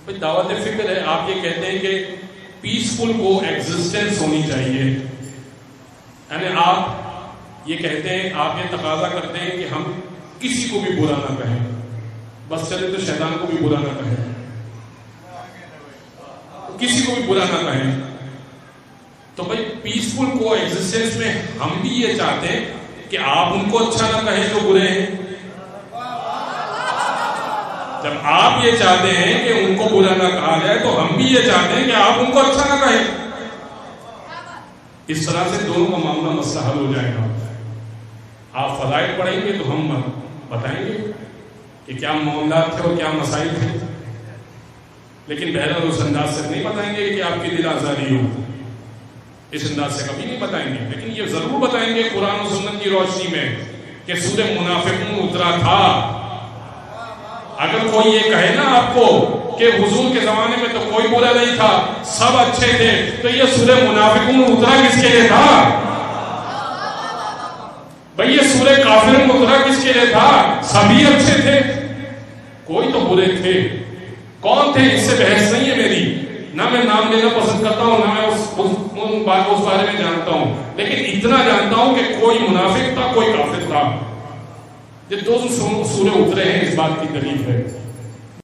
بھائی دعوت فکر ہے، آپ یہ کہتے ہیں کہ پیسفل کو ایگزسٹنس ہونی چاہیے، یعنی آپ یہ کہتے ہیں، آپ یہ تقاضا کرتے ہیں کہ ہم کسی کو بھی برا نہ کہیں، بس چلے تو شیطان کو بھی برا نہ کہیں، کسی کو بھی برا نہ کہیں. تو بھائی پیسفل کو ایگزسٹنس میں ہم بھی یہ چاہتے ہیں کہ آپ ان کو اچھا نہ کہیں جو برے ہیں. جب آپ یہ چاہتے ہیں کہ ان کو برا نہ کہا جائے تو ہم بھی یہ چاہتے ہیں کہ آپ ان کو اچھا نہ کہیں. اس طرح سے دونوں کا معاملہ مسئلہ حل ہو جائے گا. آپ فضائل پڑھیں گے تو ہم بتائیں گے کہ کیا معاملات تھے اور کیا مسائل تھے، لیکن بہرحال اس انداز سے نہیں بتائیں گے کہ آپ کی دل آزادی ہو، اس انداز سے کبھی نہیں بتائیں گے. لیکن یہ ضرور بتائیں گے قرآن و سنت کی روشنی میں کہ سورہ منافقون اترا تھا. اگر کوئی یہ کہے نا آپ کو کہ حضور کے زمانے میں تو کوئی برا نہیں تھا، سب اچھے تھے، تو یہ سورہ منافقون اترا کس کے لیے تھا؟ بھئی یہ سورہ کافرون اترا کس کے لیے تھا؟ سبھی اچھے تھے، کوئی تو برے تھے. کون تھے؟ اس سے بحث نہیں ہے میری، نہ میں نام لینا پسند کرتا ہوں، نہ میں اس بارے میں جانتا ہوں، لیکن اتنا جانتا ہوں کہ کوئی منافق تھا، کوئی کافر تھا. یہ دو سورے اترے ہیں، اس بات کی دلیل ہے.